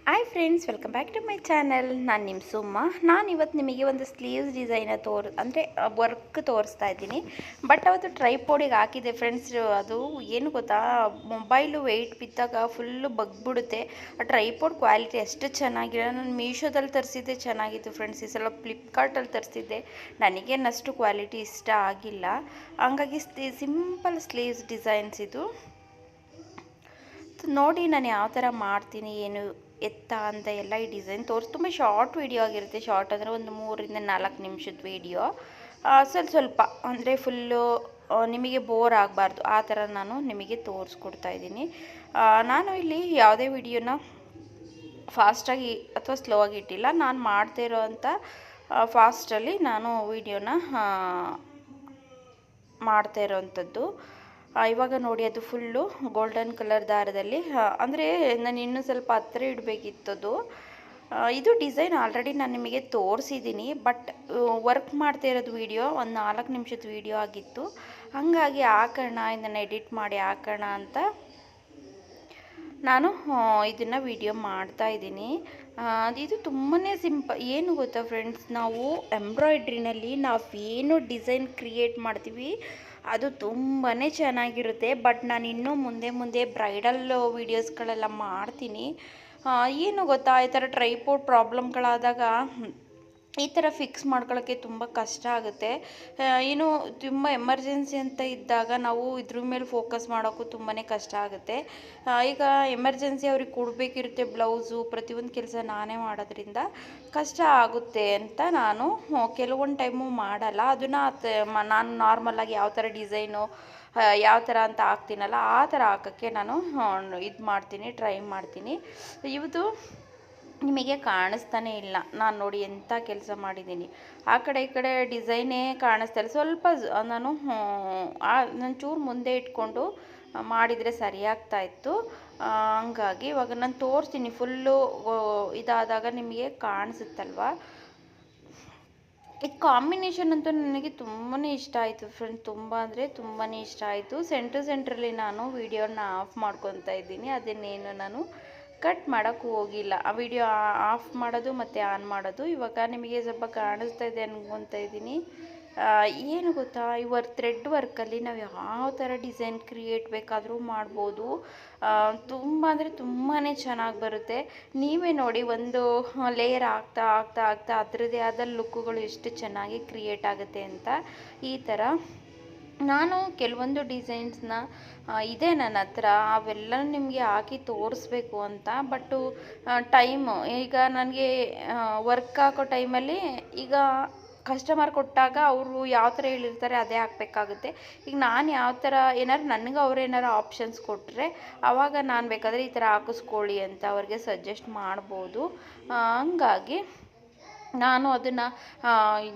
Hi friends, welcome back to my channel. ನಾನು ನಿಮ್ಮ ಸುಮ್ಮ. ನಾನು ಇವತ್ತು ನಿಮಗೆ ಒಂದು ಸ್ಲೀವ್ಸ್ ಡಿಸೈನ ಅಂದರೆ ವರ್ಕ್ ತೋರಿಸ್ತಾ ಇದ್ದೀನಿ. ಬಟ್ ಅವತ್ತು ಟ್ರೈಪೋಡಿಗೆ ಹಾಕಿದೆ ಫ್ರೆಂಡ್ಸ್. ಅದು ಏನು ಗೊತ್ತಾ, ಮೊಬೈಲು ವೆಯ್ಟ್ ಬಿದ್ದಾಗ ಫುಲ್ಲು ಬಗ್ಬಿಡುತ್ತೆ. ಆ ಟ್ರೈಪೋಡ್ ಕ್ವಾಲಿಟಿ ಅಷ್ಟು ಚೆನ್ನಾಗಿರೋ. ನಾನು ಮೀಶೋದಲ್ಲಿ ತರಿಸಿದ್ದೆ, ಚೆನ್ನಾಗಿತ್ತು ಫ್ರೆಂಡ್ಸ್. ಈ ಸಲ ಫ್ಲಿಪ್ಕಾರ್ಟಲ್ಲಿ ತರಿಸಿದ್ದೆ, ನನಗೇನಷ್ಟು ಕ್ವಾಲಿಟಿ ಇಷ್ಟ ಆಗಿಲ್ಲ. ಹಂಗಾಗಿ ಸಿಂಪಲ್ ಸ್ಲೀವ್ಸ್ ಡಿಸೈನ್ಸ್ ಇದು ನೋಡಿ. ನಾನು ಯಾವ ಥರ ಮಾಡ್ತೀನಿ ಏನು ಎತ್ತ ಅಂತ ಎಲ್ಲ ಈ ಡಿಸೈನ್ ತುಂಬ ಶಾರ್ಟ್ ವೀಡಿಯೋ ಆಗಿರುತ್ತೆ. ಶಾರ್ಟ್ ಅಂದರೆ ಒಂದು 3-4 ನಿಮಿಷದ ವೀಡಿಯೋ. ಸ್ವಲ್ಪ ಅಂದರೆ ಫುಲ್ಲು ನಿಮಗೆ ಬೋರ್ ಆಗಬಾರ್ದು ಆ ಥರ ನಾನು ನಿಮಗೆ ತೋರಿಸ್ಕೊಡ್ತಾ ಇದ್ದೀನಿ. ನಾನು ಇಲ್ಲಿ ಯಾವುದೇ ವಿಡಿಯೋನ ಫಾಸ್ಟಾಗಿ ಅಥವಾ ಸ್ಲೋ ಆಗಿ ಇಟ್ಟಿಲ್ಲ. ನಾನು ಮಾಡ್ತಾ ಇರೋವಂಥ ಫಾಸ್ಟಲ್ಲಿ ನಾನು ವಿಡಿಯೋನ ಮಾಡ್ತಾ ಇರೋವಂಥದ್ದು. ಇವಾಗ ನೋಡಿ, ಅದು ಫುಲ್ಲು ಗೋಲ್ಡನ್ ಕಲರ್ ದಾರದಲ್ಲಿ, ಅಂದರೆ ನಾನು ಇನ್ನೂ ಸ್ವಲ್ಪ ಹತ್ತಿರ ಇಡಬೇಕಿತ್ತದು. ಇದು ಡಿಸೈನ್ ಆಲ್ರೆಡಿ ನಾನು ನಿಮಗೆ ತೋರಿಸಿದ್ದೀನಿ, ಬಟ್ ವರ್ಕ್ ಮಾಡ್ತಾ ಇರೋದು ವಿಡಿಯೋ ಒಂದು 4 ನಿಮಿಷದ ವಿಡಿಯೋ ಆಗಿತ್ತು. ಹಾಗಾಗಿ ಹಾಕೋಣ, ಇದನ್ನು ಎಡಿಟ್ ಮಾಡಿ ಹಾಕೋಣ ಅಂತ ನಾನು ಇದನ್ನು ವಿಡಿಯೋ ಮಾಡ್ತಾ ಇದ್ದೀನಿ. ಇದು ತುಂಬಾ ಏನು ಗೊತ್ತಾ ಫ್ರೆಂಡ್ಸ್, ನಾವು ಎಂಬ್ರಾಯ್ಡ್ರಿನಲ್ಲಿ ಏನು ಡಿಸೈನ್ ಕ್ರಿಯೇಟ್ ಮಾಡ್ತೀವಿ ಅದು ತುಂಬಾ ಚೆನ್ನಾಗಿರುತ್ತೆ. ಬಟ್ ನಾನು ಇನ್ನೂ ಮುಂದೆ ಬ್ರೈಡಲ್ ವೀಡಿಯೋಸ್ಗಳೆಲ್ಲ ಮಾಡ್ತೀನಿ. ಏನು ಗೊತ್ತಾ, ಈ ಥರ ಟ್ರೈಪೋಡ್ ಪ್ರಾಬ್ಲಮ್ಗಳಾದಾಗ ಈ ಥರ ಫಿಕ್ಸ್ ಮಾಡ್ಕೊಳ್ಳೋಕ್ಕೆ ತುಂಬ ಕಷ್ಟ ಆಗುತ್ತೆ. ಏನು ತುಂಬ ಎಮರ್ಜೆನ್ಸಿ ಅಂತ ಇದ್ದಾಗ ನಾವು ಇದ್ರ ಮೇಲೆ ಫೋಕಸ್ ಮಾಡೋಕ್ಕೂ ತುಂಬಾ ಕಷ್ಟ ಆಗುತ್ತೆ. ಈಗ ಎಮರ್ಜೆನ್ಸಿ ಅವ್ರಿಗೆ ಕೊಡಬೇಕಿರುತ್ತೆ ಬ್ಲೌಸು, ಪ್ರತಿಯೊಂದು ಕೆಲಸ ನಾನೇ ಮಾಡೋದ್ರಿಂದ ಕಷ್ಟ ಆಗುತ್ತೆ ಅಂತ ನಾನು ಕೆಲವೊಂದು ಟೈಮು ಮಾಡಲ್ಲ. ಅದನ್ನು ನಾನು ನಾರ್ಮಲಾಗಿ ಯಾವ ಥರ ಡಿಸೈನು ಯಾವ ಥರ ಅಂತ ಹಾಕ್ತೀನಲ್ಲ ಆ ಥರ ಹಾಕೋಕ್ಕೆ ನಾನು ಇದು ಮಾಡ್ತೀನಿ, ಟ್ರೈ ಮಾಡ್ತೀನಿ. ಇದು ನಿಮಗೆ ಕಾಣಿಸ್ತಾನೆ ಇಲ್ಲ. ನಾನು ನೋಡಿ ಎಂಥ ಕೆಲಸ ಮಾಡಿದ್ದೀನಿ. ಆ ಕಡೆ ಈ ಕಡೆ ಡಿಸೈನೇ ಕಾಣಿಸ್ತಾ ಇಲ್ಲ. ಸ್ವಲ್ಪ ನಾನು ಚೂರು ಮುಂದೆ ಇಟ್ಕೊಂಡು ಮಾಡಿದರೆ ಸರಿಯಾಗ್ತಾಯಿತ್ತು. ಹಂಗಾಗಿ ಇವಾಗ ನಾನು ತೋರಿಸ್ತೀನಿ. ಫುಲ್ಲು ಇದಾದಾಗ ನಿಮಗೆ ಕಾಣಿಸುತ್ತಲ್ವ. ಈ ಕಾಂಬಿನೇಷನ್ ಅಂತೂ ನನಗೆ ತುಂಬಾ ಇಷ್ಟ ಆಯಿತು ಫ್ರೆಂಡ್. ತುಂಬ ಅಂದರೆ ತುಂಬಾ ಇಷ್ಟ ಆಯಿತು. ಸೆಂಟ್ರಲ್ಲಿ ನಾನು ವಿಡಿಯೋನ ಆಫ್ ಮಾಡ್ಕೊತಾ ಇದ್ದೀನಿ. ಅದನ್ನೇನು ನಾನು ಕಟ್ ಮಾಡೋಕ್ಕೆ ಹೋಗಿಲ್ಲ. ಆ ವಿಡಿಯೋ ಆಫ್ ಮಾಡೋದು ಮತ್ತು ಆನ್ ಮಾಡೋದು ಇವಾಗ ನಿಮಗೆ ಸ್ವಲ್ಪ ಕಾಣಿಸ್ತಾ ಇದೆ ಅನ್ಕೊತಾ ಇದ್ದೀನಿ. ಏನು ಗೊತ್ತಾ, ಈ ಥ್ರೆಡ್ ವರ್ಕಲ್ಲಿ ನಾವು ಯಾವ ಥರ ಡಿಸೈನ್ ಕ್ರಿಯೇಟ್ ಬೇಕಾದರೂ ಮಾಡ್ಬೋದು. ತುಂಬ ಅಂದರೆ ತುಂಬಾ ಚೆನ್ನಾಗಿ ಬರುತ್ತೆ. ನೀವೇ ನೋಡಿ, ಒಂದು ಲೇಯರ್ ಆಗ್ತಾ ಅದರದ್ದೇ ಆದ ಲುಕ್ಕುಗಳು ಎಷ್ಟು ಚೆನ್ನಾಗಿ ಕ್ರಿಯೇಟ್ ಆಗುತ್ತೆ ಅಂತ. ಈ ಥರ ನಾನು ಕೆಲವೊಂದು ಡಿಸೈನ್ಸ್ನ ಇದೆ ನನ್ನ ಹತ್ರ, ಅವೆಲ್ಲ ನಿಮಗೆ ಹಾಕಿ ತೋರಿಸ್ಬೇಕು ಅಂತ. ಬಟ್ಟು ಟೈಮು ಈಗ ನನಗೆ ವರ್ಕ್ ಹಾಕೋ ಟೈಮಲ್ಲಿ ಈಗ ಕಸ್ಟಮರ್ ಕೊಟ್ಟಾಗ ಅವರು ಯಾವ ಥರ ಹೇಳಿರ್ತಾರೆ ಅದೇ ಹಾಕಬೇಕಾಗುತ್ತೆ. ಈಗ ನಾನು ಯಾವ ಥರ ನನಗೆ ಅವ್ರೇನಾರು ಆಪ್ಷನ್ಸ್ ಕೊಟ್ಟರೆ ಆವಾಗ ನಾನು ಬೇಕಾದರೆ ಈ ಥರ ಹಾಕಿಸ್ಕೊಳ್ಳಿ ಅಂತ ಅವ್ರಿಗೆ ಸಜೆಸ್ಟ್ ಮಾಡ್ಬೋದು. ಹಂಗಾಗಿ ನಾನು ಅದನ್ನು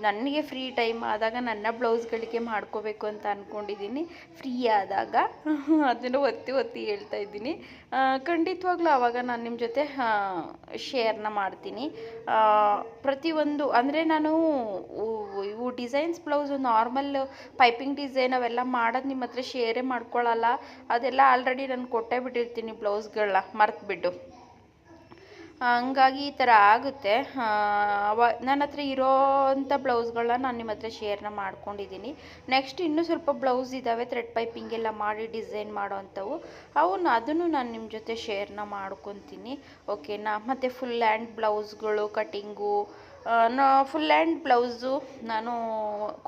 ನನಗೆ ಫ್ರೀ ಟೈಮ್ ಆದಾಗ ನನ್ನ ಬ್ಲೌಸ್ಗಳಿಗೆ ಮಾಡ್ಕೋಬೇಕು ಅಂತ ಅಂದ್ಕೊಂಡಿದ್ದೀನಿ. ಫ್ರೀ ಆದಾಗ ಅದನ್ನು ಒತ್ತಿ ಹೇಳ್ತಾ ಇದ್ದೀನಿ. ಖಂಡಿತವಾಗ್ಲೂ ಆವಾಗ ನಾನು ನಿಮ್ಮ ಜೊತೆ ಶೇರ್ನ ಮಾಡ್ತೀನಿ. ಪ್ರತಿಯೊಂದು ಅಂದರೆ ನಾನು ಇವು designs blouse normal piping design ಅವೆಲ್ಲ ಮಾಡೋದು ನಿಮ್ಮ ಹತ್ರ ಶೇರೇ ಮಾಡ್ಕೊಳ್ಳಲ್ಲ. ಅದೆಲ್ಲ ಆಲ್ರೆಡಿ ನಾನು ಕೊಟ್ಟೇ ಬಿಟ್ಟಿರ್ತೀನಿ ಬ್ಲೌಸ್ಗಳನ್ನ ಮರೆತುಬಿಟ್ಟು. ಹಂಗಾಗಿ ಈ ಥರ ಆಗುತ್ತೆ. ನನ್ನ ಹತ್ರ ಇರೋವಂಥ ಬ್ಲೌಸ್ಗಳನ್ನ ನಾನು ನಿಮ್ಮ ಹತ್ರ ಶೇರ್ನ ಮಾಡ್ಕೊಂಡಿದ್ದೀನಿ. ನೆಕ್ಸ್ಟ್ ಇನ್ನೂ ಸ್ವಲ್ಪ ಬ್ಲೌಸ್ ಇದ್ದಾವೆ ಥ್ರೆಡ್ ಪೈಪಿಂಗ್ ಎಲ್ಲ ಮಾಡಿ ಡಿಸೈನ್ ಮಾಡೋವಂಥವು. ಅದನ್ನು ನಾನು ನಿಮ್ಮ ಜೊತೆ ಶೇರ್ನ ಮಾಡ್ಕೊತೀನಿ, ಓಕೆನಾ. ಮತ್ತು ಫುಲ್ ಹ್ಯಾಂಡ್ ಬ್ಲೌಸ್ಗಳು ಕಟ್ಟಿಂಗು, ಫುಲ್ ಹ್ಯಾಂಡ್ ಬ್ಲೌಸು ನಾನು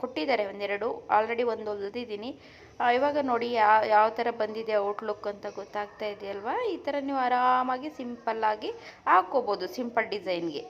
ಕೊಟ್ಟಿದ್ದಾರೆ ಒಂದೆರಡು, ಆಲ್ರೆಡಿ ಒಂದು ಹೊಲ್ದಿದ್ದೀನಿ. ಇವಾಗ ನೋಡಿ ಯಾವ ಥರ ಬಂದಿದೆ ಔಟ್ಲುಕ್ ಅಂತ ಗೊತ್ತಾಗ್ತಾ ಇದೆಯಲ್ವಾ. ಈ ಥರ ನೀವು ಆರಾಮಾಗಿ ಸಿಂಪಲ್ಲಾಗಿ ಹಾಕ್ಕೋಬೋದು ಸಿಂಪಲ್ ಡಿಸೈನ್ಗೆ.